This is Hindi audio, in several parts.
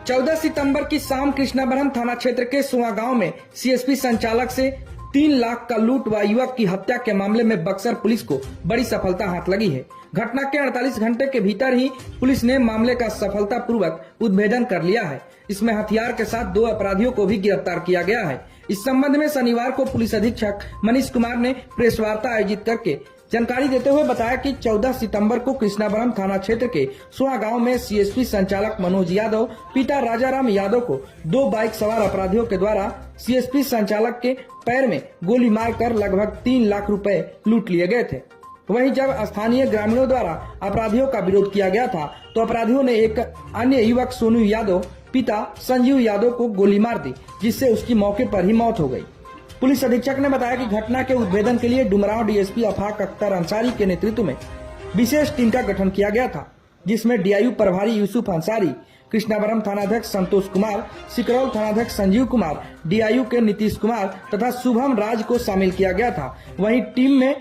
14 सितंबर की शाम कृष्णाबरम थाना क्षेत्र के सुआ गांव में सीएसपी संचालक से 3 लाख का लूट व युवक की हत्या के मामले में बक्सर पुलिस को बड़ी सफलता हाथ लगी है। घटना के 48 घंटे के भीतर ही पुलिस ने मामले का सफलतापूर्वक उद्भेदन कर लिया है। इसमें हथियार के साथ 2 अपराधियों को भी गिरफ्तार किया गया है। इस संबंध में शनिवार को पुलिस अधीक्षक मनीष कुमार ने प्रेस वार्ता आयोजित करके जानकारी देते हुए बताया कि 14 सितंबर को कृष्णाबरम थाना क्षेत्र के सुआ गांव में सीएसपी संचालक मनोज यादव पिता राजाराम यादव को 2 बाइक सवार अपराधियों के द्वारा सीएसपी संचालक के पैर में गोली मारकर लगभग 3 लाख रुपए लूट लिए गए थे। वहीं जब स्थानीय ग्रामीणों द्वारा अपराधियों का विरोध किया गया था तो अपराधियों ने एक अन्य युवक सोनू यादव पिता संजीव यादव को गोली मार दी, जिससे उसकी मौके पर ही मौत हो गई। पुलिस अधीक्षक ने बताया कि घटना के उद्भेदन के लिए डुमरांव डीएसपी अफाक अख्तर अंसारी के नेतृत्व में विशेष टीम का गठन किया गया था, जिसमें डीआईयू प्रभारी यूसुफ अंसारी, कृष्णाबरम थानाध्यक्ष संतोष कुमार, सिकरौल थानाध्यक्ष संजीव कुमार, डीआईयू के नीतीश कुमार तथा शुभम राज को शामिल किया गया था। वहीं टीम में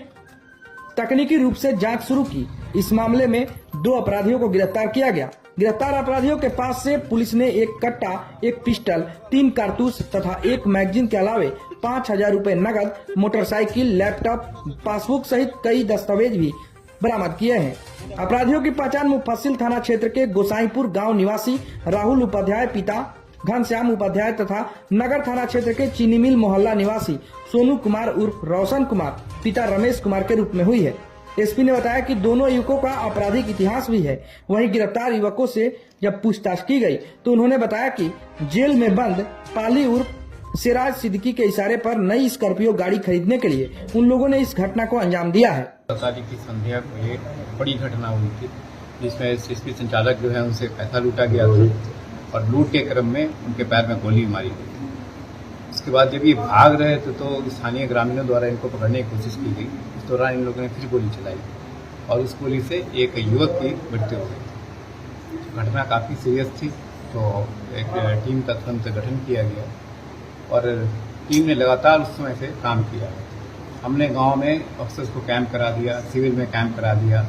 तकनीकी रूप से जांच शुरू की। इस मामले में 2 अपराधियों को गिरफ्तार किया गया। गिरफ्तार अपराधियों के पास से पुलिस ने 1 कट्टा, 1 पिस्टल, 3 कारतूस तथा 1 मैगजीन के अलावे 5,000 रुपए नगद, मोटरसाइकिल, लैपटॉप, पासबुक सहित कई दस्तावेज भी बरामद किए हैं। अपराधियों की पहचान मुफस्सिल थाना क्षेत्र के गोसाईपुर गांव निवासी राहुल उपाध्याय पिता घनश्याम उपाध्याय तथा नगर थाना क्षेत्र के चीनी मिल मोहल्ला निवासी सोनू कुमार उर्फ रोशन कुमार पिता रमेश कुमार के रूप में हुई है। एसपी ने बताया कि दोनों युवकों का आपराधिक इतिहास भी है। वहीं गिरफ्तार युवकों से जब पूछताछ की गई तो उन्होंने बताया कि जेल में बंद पाली उर्फ सिराज सिद्दीकी के इशारे पर नई स्कॉर्पियो गाड़ी खरीदने के लिए उन लोगों ने इस घटना को अंजाम दिया है। तारीख की संध्या को एक बड़ी घटना हुई थी, जिसमें सीएसपी संचालक जो है उनसे पैसा लूटा गया था और लूट के क्रम में उनके पैर में गोली मारी गई। उसके बाद जब ये भाग रहे थे तो स्थानीय ग्रामीणों द्वारा इनको पकड़ने की कोशिश की गई। इस दौरान इन लोगों ने फिर गोली चलाई और उस गोली से एक युवक की मृत्यु हो गई। घटना काफ़ी सीरियस थी, तो एक टीम का तुरंत गठन किया गया और टीम ने लगातार उस समय से काम किया। हमने गांव में अफसर्स को कैंप करा दिया, सिविल में कैंप करा दिया,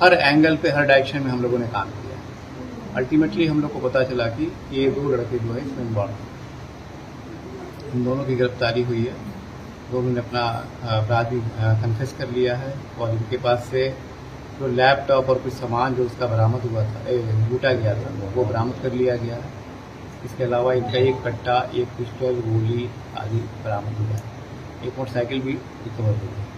हर एंगल पे हर डायरेक्शन में हम लोगों ने काम किया। अल्टीमेटली हम लोग को पता चला कि ये 2 लड़के जो है इसमें इन्वॉल्व हैं। इन दोनों की गिरफ्तारी हुई है। दोनों ने अपना अपराध भी कन्फेस कर लिया है और इनके पास से जो लैपटॉप और कुछ सामान जो उसका बरामद हुआ था, लूटा गया था, वो बरामद कर लिया गया है। इसके अलावा इनका 1 कट्टा, 1 पिस्टल, गोली आदि बरामद हुआ है। 1 मोटरसाइकिल भी रिकवर हुई है।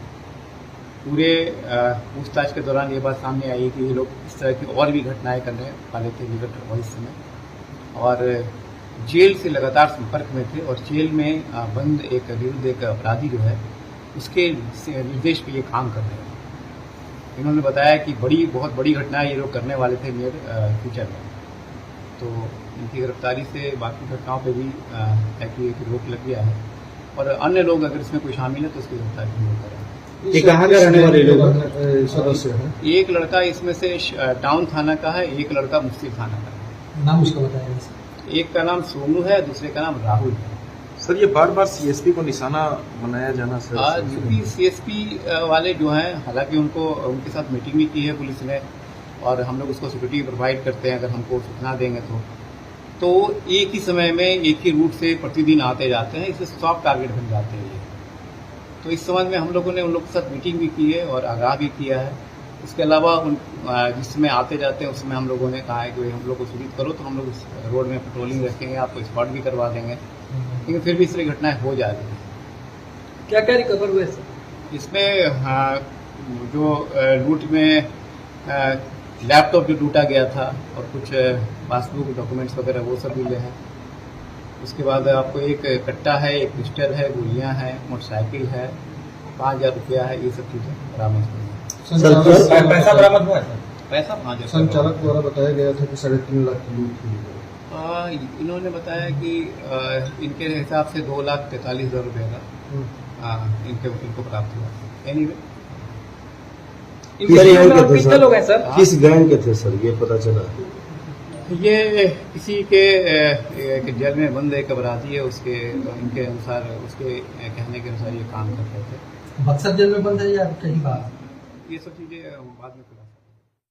पूरे पूछताछ के दौरान ये बात सामने आई कि ये लोग इस तरह की और भी घटनाएं करने वाले थे निकट भविष्य में और जेल से लगातार संपर्क में थे और जेल में बंद एक विरुद्ध एक अपराधी जो है उसके निर्देश पे ये काम कर रहे हैं। इन्होंने बताया कि बहुत बड़ी घटनाएं ये लोग करने वाले थे नियर फ्यूचर में, तो इनकी गिरफ्तारी से बाकी घटनाओं पे भी एक्टिविटी रोक लग गया है और अन्य लोग अगर इसमें कोई शामिल है तो उसकी गिरफ्तारी नहीं करेंगे। कहाँ का रहने वाले लोग सदस्य हैं? एक लड़का इसमें से टाउन थाना का है, एक लड़का मुफ्ती थाना का है। नाम उसका बताया? एक का नाम सोनू है, दूसरे का नाम राहुल है। सर, ये बार बार सीएसपी को निशाना बनाया जाना सर? यूपी सीएसपी वाले जो हैं, हालांकि उनके साथ मीटिंग भी की है पुलिस ने और हम लोग उसको सिक्योरिटी प्रोवाइड करते हैं अगर हमको सूचना देंगे तो एक ही समय में एक ही रूट से प्रतिदिन आते जाते हैं। इससे सॉफ्ट टारगेट बन जाते हैं। तो इस संबंध में हम लोगों ने उन लोगों के साथ मीटिंग भी की है और आगाह भी किया है। इसके अलावा जिस समय आते जाते हैं उस समय हम लोगों ने कहा है कि हम लोग को सूचित करो तो हम लोग रोड में पेट्रोलिंग रखेंगे, आपको स्पॉट भी करवा देंगे, लेकिन फिर भी इस तरह घटनाएं हो जा रही हैं। क्या क्या रिकवर हुए सर? इसमें जो लूट में लैपटॉप जो लूटा गया था और कुछ पासबुक डॉक्यूमेंट्स वगैरह वो सब मिले हैं। उसके बाद आपको 1 कट्टा है, 1 पिस्टल है, गोलियां हैं, मोटरसाइकिल है, 5,000 रुपया है, ये सब चीज़ें बरामद हुई हैं। पैसा बरामद हुआ है? पैसा 5,000 संचालक द्वारा बताया गया था कि 3.5 लाख की लूट हुई। इन्होंने बताया कि इनके हिसाब से 2,43,000 रुपये का इनको प्राप्त हुआ। एनीवे कितने लोग हैं सर? किस गैंग के थे सर, ये पता चला? ये किसी के जेल में बंद एक अपराधी है, इनके अनुसार उसके कहने के अनुसार ये काम कर रहे थे। बक्सर जेल में बंद है या कहीं बाहर? ये सब चीज़ें बाद में